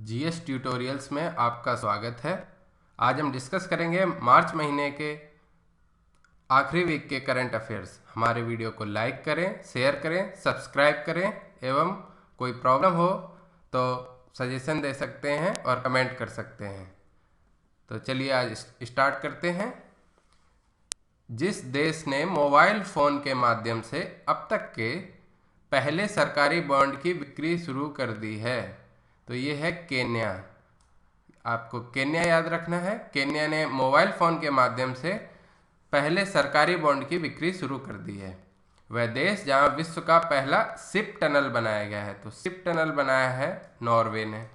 GS tutorials में आपका स्वागत है। आज हम डिस्कस करेंगे मार्च महीने के आखिरी वीक के करंट अफेयर्स। हमारे वीडियो को लाइक करें, शेयर करें, सब्सक्राइब करें एवं कोई प्रॉब्लम हो तो सजेशन दे सकते हैं और कमेंट कर सकते हैं। तो चलिए आज स्टार्ट करते हैं। जिस देश ने मोबाइल फ़ोन के माध्यम से अब तक के पहले सरकारी बॉन्ड की बिक्री शुरू कर दी है, तो ये है केन्या। आपको केन्या याद रखना है। केन्या ने मोबाइल फ़ोन के माध्यम से पहले सरकारी बॉन्ड की बिक्री शुरू कर दी है। वह देश जहां विश्व का पहला शिप टनल बनाया गया है, तो शिप टनल बनाया है नॉर्वे ने।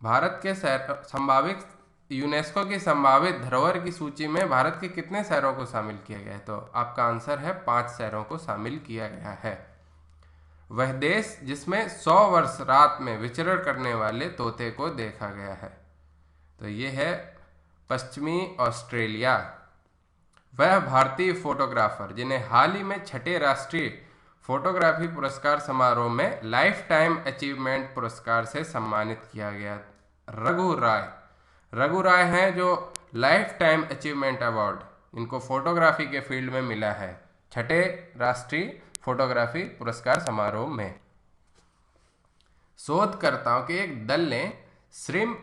भारत के संभावित यूनेस्को की संभावित धरोहर की सूची में भारत के कितने शहरों को शामिल किया गया है? तो आपका आंसर है 5 शहरों को शामिल किया गया है। वह देश जिसमें 100 वर्ष रात में विचरण करने वाले तोते को देखा गया है, तो ये है पश्चिमी ऑस्ट्रेलिया। वह भारतीय फोटोग्राफर जिन्हें हाल ही में 6ठे राष्ट्रीय फोटोग्राफी पुरस्कार समारोह में लाइफ टाइम अचीवमेंट पुरस्कार से सम्मानित किया गया, रघु राय हैं जो लाइफ टाइम अचीवमेंट अवार्ड इनको फोटोग्राफी के फील्ड में मिला है 6ठे राष्ट्रीय फोटोग्राफी पुरस्कार समारोह में। शोधकर्ताओं के एक दल ने श्रिम्प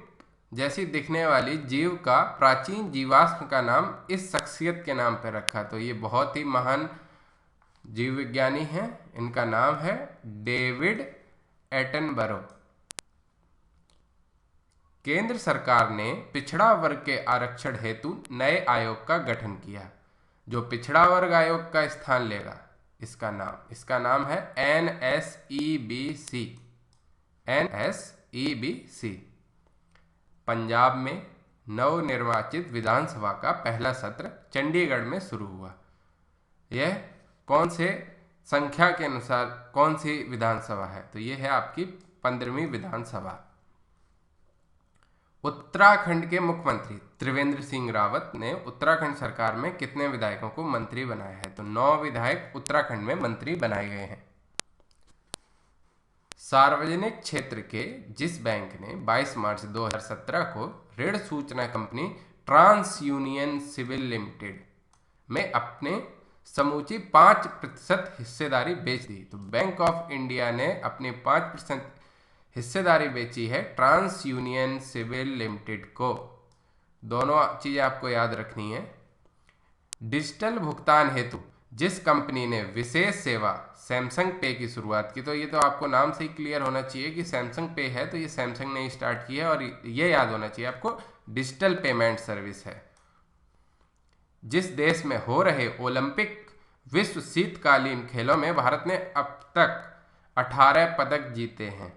जैसी दिखने वाली जीव का प्राचीन जीवाश्म का नाम इस शख्सियत के नाम पर रखा। तो ये बहुत ही महान जीव विज्ञानी हैं। इनका नाम है डेविड एटनबरो। केंद्र सरकार ने पिछड़ा वर्ग के आरक्षण हेतु नए आयोग का गठन किया जो पिछड़ा वर्ग आयोग का स्थान लेगा। इसका नाम है NSEBC। पंजाब में नवनिर्वाचित विधानसभा का पहला सत्र चंडीगढ़ में शुरू हुआ। यह कौन से संख्या के अनुसार कौन सी विधानसभा है? तो यह है आपकी 15वीं विधानसभा। उत्तराखंड के मुख्यमंत्री त्रिवेंद्र सिंह रावत ने उत्तराखंड सरकार में कितने विधायकों को मंत्री बनाया है? तो 9 विधायक उत्तराखंड में मंत्री बनाए गए हैं। सार्वजनिक क्षेत्र के जिस बैंक ने 22 मार्च 2017 को ऋण सूचना company TransUnion CIBIL limited में अपने समूची 5% हिस्सेदारी बेच दी, तो बैंक ऑफ इंडिया ने अपनी 5% हिस्सेदारी बेची है ट्रांस यूनियन सिविल लिमिटेड को। दोनों चीजें आपको याद रखनी है। डिजिटल भुगतान हेतु जिस कंपनी ने विशेष सेवा सैमसंग पे की शुरुआत की, तो ये तो आपको नाम से ही क्लियर होना चाहिए कि सैमसंग पे है, तो ये सैमसंग ने ही स्टार्ट किया है और ये याद होना चाहिए आपको डिजिटल पेमेंट सर्विस है। जिस देश में हो रहे ओलंपिक विश्व शीतकालीन खेलों में भारत ने अब तक 18 पदक जीते हैं,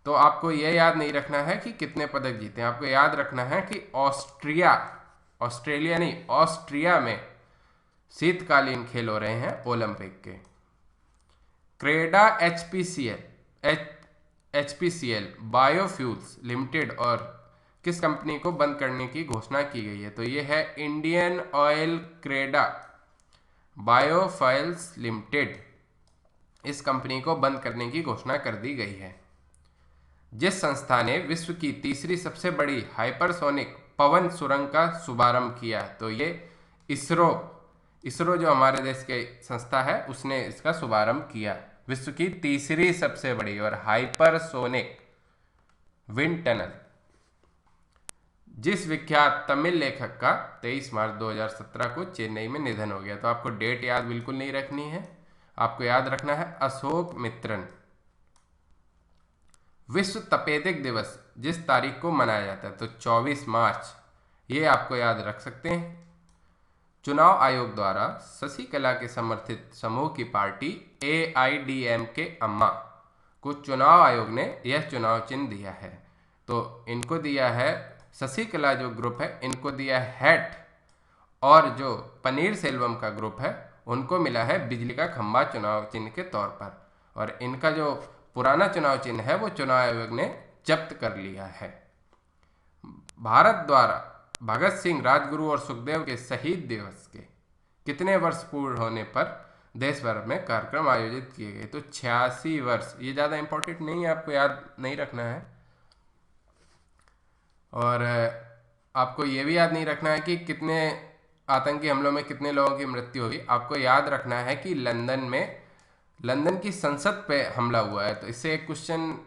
तो आपको यह याद नहीं रखना है कि कितने पदक जीते हैं, आपको याद रखना है कि ऑस्ट्रिया में शीतकालीन खेल हो रहे हैं ओलंपिक के। क्रेडा HPCL बायोफ्यूल्स लिमिटेड और किस कंपनी को बंद करने की घोषणा की गई है? तो ये है Indian oil CREDA biofuels limited. इस कंपनी को बंद करने की घोषणा कर दी गई है। जिस संस्था ने विश्व की तीसरी सबसे बड़ी हाइपरसोनिक पवन सुरंग का शुभारंभ किया, तो ये इसरो जो हमारे देश के संस्था है उसने इसका शुभारंभ किया। विश्व की तीसरी सबसे बड़ी और हाइपरसोनिक विंड टनल। जिस विख्यात तमिल लेखक का 23 मार्च 2017 को चेन्नई में निधन हो गया, तो आपको डेट याद बिल्कुल नहीं रखनी है, आपको याद रखना है अशोक मित्रन। विश्व तपेदिक दिवस जिस तारीख को मनाया जाता है, तो 24 मार्च, ये आपको याद रख सकते हैं। चुनाव आयोग द्वारा शशिकला के समर्थित समूह की पार्टी AIDMK अम्मा को चुनाव आयोग ने यह चुनाव चिन्ह दिया है, तो इनको दिया है शशिकला जो ग्रुप है इनको दिया है हैट, और जो पनीर सेल्वम का ग्रुप है उनको मिला है बिजली का खंभा चुनाव चिन्ह के तौर पर, और इनका जो पुराना चुनाव चिन्ह है वो चुनाव आयोग ने जब्त कर लिया है। भारत द्वारा भगत सिंह, राजगुरु और सुखदेव के शहीद दिवस के कितने वर्ष पूर्ण होने पर देश भर में कार्यक्रम आयोजित किए गए? तो 86 वर्ष। ये ज़्यादा इंपॉर्टेंट नहीं है, आपको याद नहीं रखना है। और आपको ये भी याद नहीं रखना है कि कितने आतंकी हमलों में कितने लोगों की मृत्यु हुई। आपको याद रखना है कि लंदन की संसद पे हमला हुआ है। तो इससे एक क्वेश्चन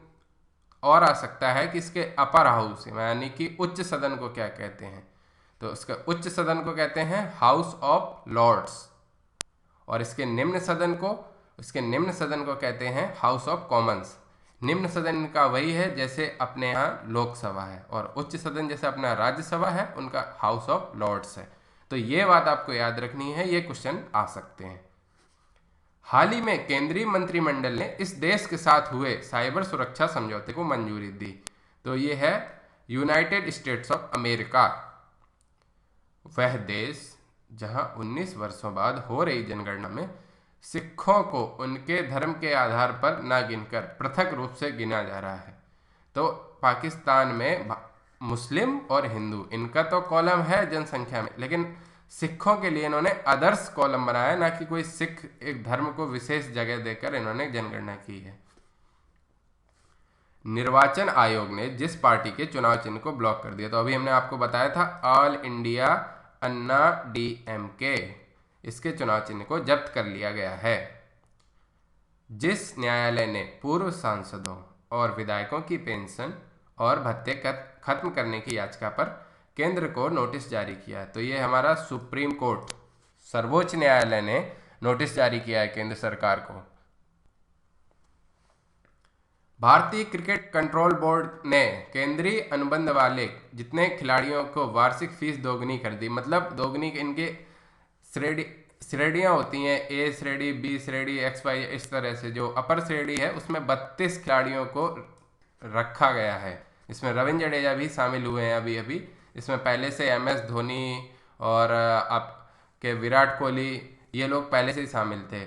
और आ सकता है कि इसके अपर हाउस यानी कि उच्च सदन को क्या कहते हैं। तो इसका उच्च सदन को कहते हैं हाउस ऑफ लॉर्ड्स, और इसके निम्न सदन को कहते हैं हाउस ऑफ कॉमन्स। निम्न सदन का वही है जैसे अपने यहाँ लोकसभा है, और उच्च सदन जैसे अपना राज्यसभा है उनका हाउस ऑफ लॉर्ड्स है। तो ये बात आपको याद रखनी है, ये क्वेश्चन आ सकते हैं। हाल ही में केंद्रीय मंत्रिमंडल ने इस देश के साथ हुए साइबर सुरक्षा समझौते को मंजूरी दी। तो ये है यूनाइटेड स्टेट्स ऑफ अमेरिका, वह देश जहां 19 वर्षों बाद हो रही जनगणना में सिखों को उनके धर्म के आधार पर न गिनकर पृथक रूप से गिना जा रहा है। तो पाकिस्तान में मुस्लिम और हिंदू इनका तो कॉलम है जनसंख्या में, लेकिन सिखों के लिए इन्होंने अदर्स कॉलम बनाया, ना कि कोई सिख एक धर्म को विशेष जगह देकर इन्होंने जनगणना की है। निर्वाचन आयोग ने जिस पार्टी के चुनाव चिन्ह को ब्लॉक कर दिया, तो अभी हमने आपको बताया था ऑल इंडिया अन्ना डीएमके, इसके चुनाव चिन्ह को जब्त कर लिया गया है। जिस न्यायालय ने पूर्व सांसदों और विधायकों की पेंशन और भत्ते खत्म करने की याचिका पर केंद्र को नोटिस जारी किया है। तो ये हमारा सुप्रीम कोर्ट, सर्वोच्च न्यायालय ने नोटिस जारी किया है केंद्र सरकार को। भारतीय क्रिकेट कंट्रोल बोर्ड ने केंद्रीय अनुबंध वाले जितने खिलाड़ियों को वार्षिक फीस दोगुनी कर दी। मतलब दोगुनी इनके श्रेणियाँ होती हैं, ए श्रेणी, बी श्रेणी, एक्स वाई, इस तरह से जो अपर श्रेणी है उसमें 32 खिलाड़ियों को रखा गया है। इसमें रविंद्र जडेजा भी शामिल हुए हैं अभी अभी। इसमें पहले से MS धोनी और आपके विराट कोहली, ये लोग पहले से ही शामिल थे।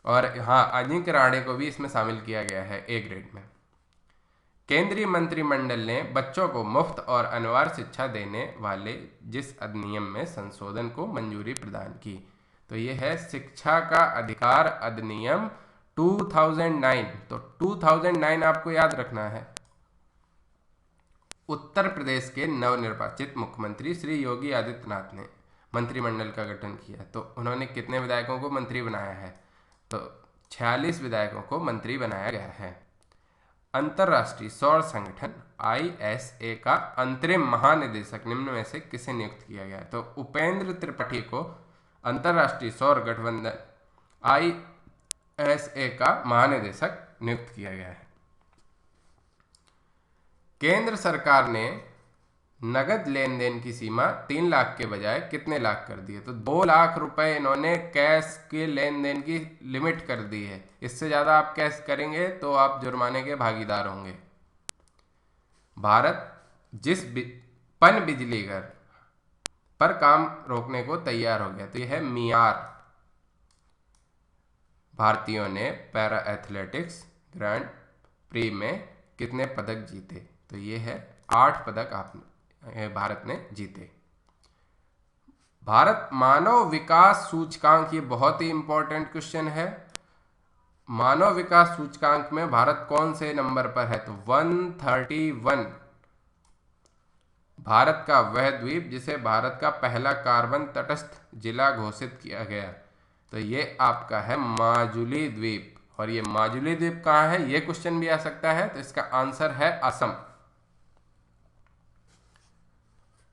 और हाँ, अजिंक्य रहाणे को भी इसमें शामिल किया गया है A ग्रेड में। केंद्रीय मंत्रिमंडल ने बच्चों को मुफ्त और अनिवार्य शिक्षा देने वाले जिस अधिनियम में संशोधन को मंजूरी प्रदान की, तो ये है शिक्षा का अधिकार अधिनियम 2009। तो 2009 आपको याद रखना है। उत्तर प्रदेश के नवनिर्वाचित मुख्यमंत्री श्री योगी आदित्यनाथ ने मंत्रिमंडल का गठन किया। तो उन्होंने कितने विधायकों को मंत्री बनाया है? तो 46 विधायकों को मंत्री बनाया गया है। अंतर्राष्ट्रीय सौर संगठन ISA का अंतरिम महानिदेशक निम्न में से किसे नियुक्त किया गया है? तो उपेंद्र त्रिपाठी को अंतर्राष्ट्रीय सौर गठबंधन ISA का महानिदेशक नियुक्त किया गया है। केंद्र सरकार ने नगद लेन देन की सीमा 3 लाख के बजाय कितने लाख कर दी है? तो 2 लाख रुपए इन्होंने कैश के लेन देन की लिमिट कर दी है। इससे ज़्यादा आप कैश करेंगे तो आप जुर्माने के भागीदार होंगे। भारत जिस पन बिजली घर पर काम रोकने को तैयार हो गया, तो यह है मियार। भारतीयों ने पैरा एथलेटिक्स ग्रैंड प्री में कितने पदक जीते? तो ये है 8 पदक भारत ने जीते। भारत मानव विकास सूचकांक, ये बहुत ही इंपॉर्टेंट क्वेश्चन है। मानव विकास सूचकांक में भारत कौन से नंबर पर है? तो 131। भारत का वह द्वीप जिसे भारत का पहला कार्बन तटस्थ जिला घोषित किया गया, तो ये आपका है माजुली द्वीप। और ये माजुली द्वीप कहाँ है, ये क्वेश्चन भी आ सकता है। तो इसका आंसर है असम।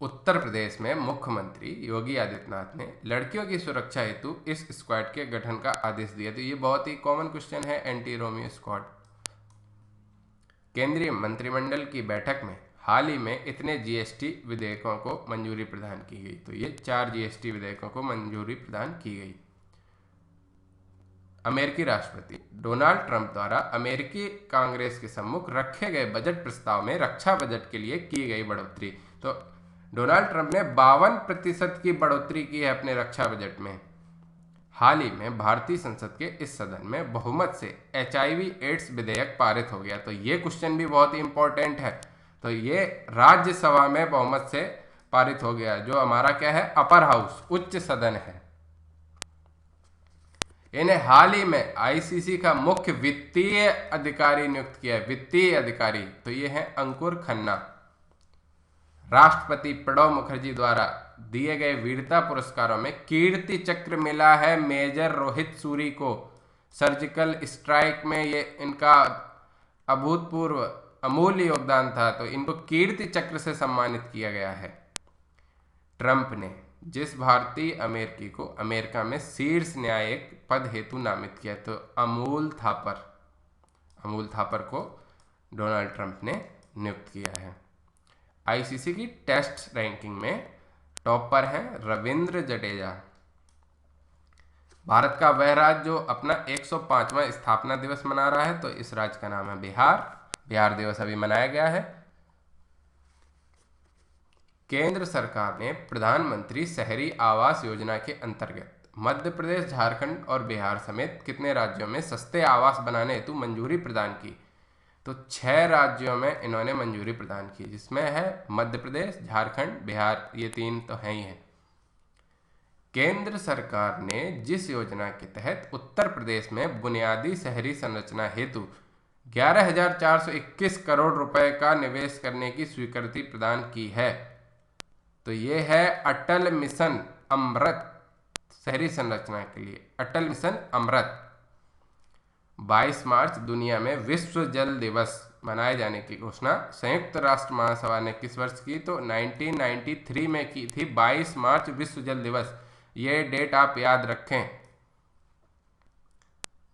उत्तर प्रदेश में मुख्यमंत्री योगी आदित्यनाथ ने लड़कियों की सुरक्षा हेतु इस स्क्वाड के गठन का आदेश दिया। तो ये बहुत ही कॉमन क्वेश्चन है, एंटी रोमियो स्क्वाड। केंद्रीय मंत्रिमंडल की बैठक में हाल ही में इतने GST विधेयकों को मंजूरी प्रदान की गई? तो ये 4 GST विधेयकों को मंजूरी प्रदान की गई। अमेरिकी राष्ट्रपति डोनाल्ड ट्रंप द्वारा अमेरिकी कांग्रेस के सम्मुख रखे गए बजट प्रस्ताव में रक्षा बजट के लिए की गई बढ़ोतरी। तो डोनाल्ड ट्रंप ने 52% की बढ़ोतरी की है अपने रक्षा बजट में। हाल ही में भारतीय संसद के इस सदन में बहुमत से HIV/AIDS विधेयक पारित हो गया। तो ये क्वेश्चन भी बहुत ही इंपॉर्टेंट है। तो ये राज्यसभा में बहुमत से पारित हो गया, जो हमारा क्या है, अपर हाउस, उच्च सदन है। इन्हें हाल ही में ICC का मुख्य वित्तीय अधिकारी नियुक्त किया है, वित्तीय अधिकारी। तो ये है अंकुर खन्ना। राष्ट्रपति प्रणब मुखर्जी द्वारा दिए गए वीरता पुरस्कारों में कीर्ति चक्र मिला है मेजर रोहित सूरी को। सर्जिकल स्ट्राइक में ये इनका अभूतपूर्व अमूल्य योगदान था, तो इनको कीर्ति चक्र से सम्मानित किया गया है। ट्रंप ने जिस भारतीय अमेरिकी को अमेरिका में शीर्ष न्यायिक पद हेतु नामित किया, तो अमूल थापर को डोनाल्ड ट्रंप ने नियुक्त किया है। आईसीसी की टेस्ट रैंकिंग में टॉप पर हैं रविंद्र जडेजा। भारत का वह राज्य जो अपना 105वां स्थापना दिवस मना रहा है, तो इस राज्य का नाम है बिहार। बिहार दिवस अभी मनाया गया है। केंद्र सरकार ने प्रधानमंत्री शहरी आवास योजना के अंतर्गत मध्य प्रदेश, झारखंड और बिहार समेत कितने राज्यों में सस्ते आवास बनाने हेतु मंजूरी प्रदान की? तो 6 राज्यों में इन्होंने मंजूरी प्रदान की, जिसमें है मध्य प्रदेश, झारखंड, बिहार, ये 3 तो हैं ही हैं। केंद्र सरकार ने जिस योजना के तहत उत्तर प्रदेश में बुनियादी शहरी संरचना हेतु 11,421 करोड़ रुपए का निवेश करने की स्वीकृति प्रदान की है, तो ये है अटल मिशन अमृत। शहरी संरचना के लिए अटल मिशन अमृत। 22 मार्च दुनिया में विश्व जल दिवस मनाए जाने की घोषणा संयुक्त राष्ट्र महासभा ने किस वर्ष की? तो 1993 में की थी। 22 मार्च विश्व जल दिवस, ये डेट आप याद रखें।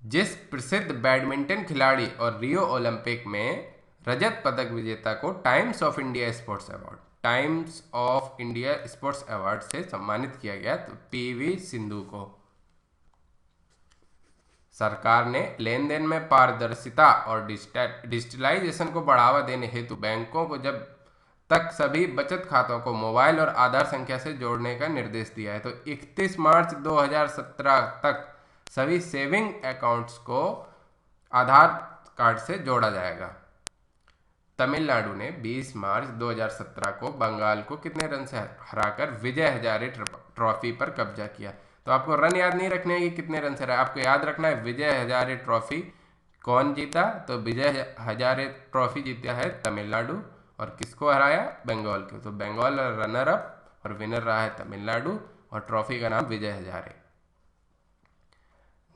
जिस प्रसिद्ध बैडमिंटन खिलाड़ी और रियो ओलंपिक में रजत पदक विजेता को times of India sports award से सम्मानित किया गया, तो पीवी सिंधु को। सरकार ने लेन देन में पारदर्शिता और डिजिटलाइजेशन को बढ़ावा देने हेतु बैंकों को जब तक सभी बचत खातों को मोबाइल और आधार संख्या से जोड़ने का निर्देश दिया है, तो 31 मार्च 2017 तक सभी सेविंग अकाउंट्स को आधार कार्ड से जोड़ा जाएगा। तमिलनाडु ने 20 मार्च 2017 को बंगाल को कितने रन से हराकर विजय हजारे ट्रॉफी पर कब्जा किया? तो आपको रन याद नहीं रखने हैं कि कितने रन से हराया, आपको याद रखना है विजय हजारे ट्रॉफी कौन जीता। तो विजय हजारे ट्रॉफी जीता है तमिलनाडु, और किसको हराया? बंगाल को। तो बंगाल रनर अप और विनर रहा है तमिलनाडु, और ट्रॉफी का नाम विजय हजारे।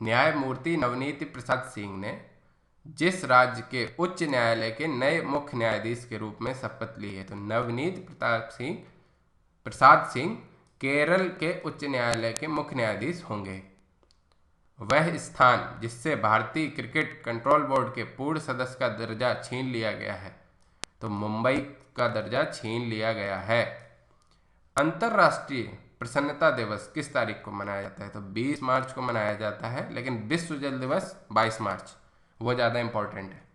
न्यायमूर्ति नवनीत प्रसाद सिंह ने जिस राज्य के उच्च न्यायालय के नए मुख्य न्यायाधीश के रूप में शपथ ली है, तो नवनीत प्रसाद सिंह केरल के उच्च न्यायालय के मुख्य न्यायाधीश होंगे। वह स्थान जिससे भारतीय क्रिकेट कंट्रोल बोर्ड के पूर्ण सदस्य का दर्जा छीन लिया गया है, तो मुंबई का दर्जा छीन लिया गया है। अंतर्राष्ट्रीय प्रसन्नता दिवस किस तारीख को मनाया जाता है? तो 20 मार्च को मनाया जाता है, लेकिन विश्व जल दिवस 22 मार्च, वो ज़्यादा इंपॉर्टेंट है।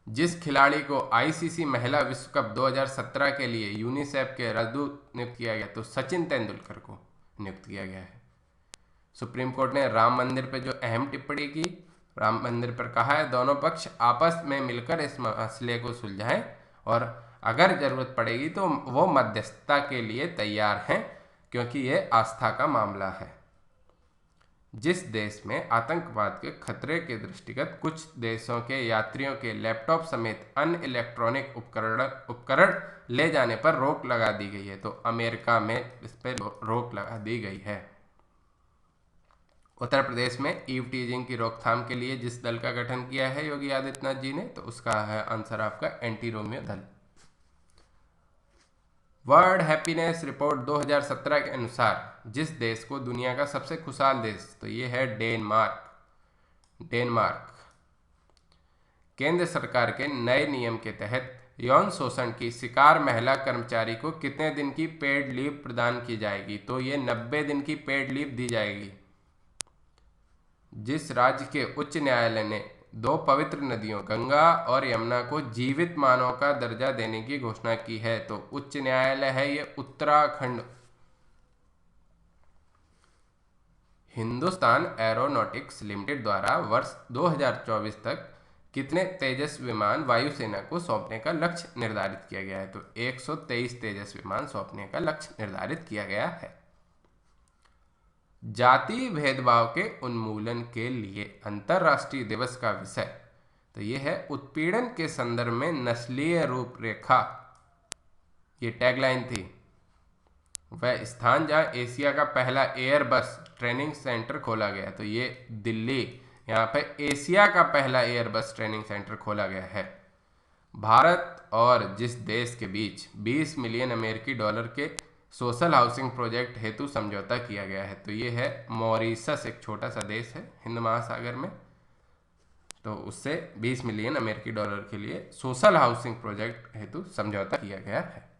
जिस खिलाड़ी को आईसीसी महिला विश्व कप 2017 के लिए यूनिसेफ के राजदूत नियुक्त किया गया, तो सचिन तेंदुलकर को नियुक्त किया गया है। सुप्रीम कोर्ट ने राम मंदिर पर जो अहम टिप्पणी की, राम मंदिर पर कहा है दोनों पक्ष आपस में मिलकर इस मसले को सुलझाएं, और अगर जरूरत पड़ेगी तो वो मध्यस्थता के लिए तैयार हैं, क्योंकि ये आस्था का मामला है। जिस देश में आतंकवाद के खतरे के दृष्टिगत कुछ देशों के यात्रियों के लैपटॉप समेत अन्य इलेक्ट्रॉनिक उपकरण ले जाने पर रोक लगा दी गई है, तो अमेरिका में इस पर रोक लगा दी गई है। उत्तर प्रदेश में ईव टीजिंग की रोकथाम के लिए जिस दल का गठन किया है योगी आदित्यनाथ जी ने, तो उसका है आंसर आपका एंटी रोमियो दल। वर्ल्ड हैप्पीनेस रिपोर्ट 2017 के अनुसार जिस देश को दुनिया का सबसे खुशहाल देश, तो ये है डेनमार्क। केंद्र सरकार के नए नियम के तहत यौन शोषण की शिकार महिला कर्मचारी को कितने दिन की पेड लीव प्रदान की जाएगी? तो ये 90 दिन की पेड लीव दी जाएगी। जिस राज्य के उच्च न्यायालय ने 2 पवित्र नदियों गंगा और यमुना को जीवित मानव का दर्जा देने की घोषणा की है, तो उच्च न्यायालय है ये उत्तराखंड। हिंदुस्तान एरोनॉटिक्स लिमिटेड द्वारा वर्ष 2024 तक कितने तेजस विमान वायुसेना को सौंपने का लक्ष्य निर्धारित किया गया है? तो 123 तेजस विमान सौंपने का लक्ष्य निर्धारित किया गया है। जातीय भेदभाव के उन्मूलन के लिए अंतर्राष्ट्रीय दिवस का विषय, तो यह है उत्पीड़न के संदर्भ में नस्लीय रूपरेखा। ये टैगलाइन थी। वह स्थान जहाँ एशिया का पहला एयरबस ट्रेनिंग सेंटर खोला गया, तो ये दिल्ली, यहाँ पे एशिया का पहला एयरबस ट्रेनिंग सेंटर खोला गया है। भारत और जिस देश के बीच 20 मिलियन अमेरिकी डॉलर के सोशल हाउसिंग प्रोजेक्ट हेतु समझौता किया गया है, तो ये है मॉरिशस, एक छोटा सा देश है हिंद महासागर में। तो उससे 20 मिलियन अमेरिकी डॉलर के लिए सोशल हाउसिंग प्रोजेक्ट हेतु समझौता किया गया है।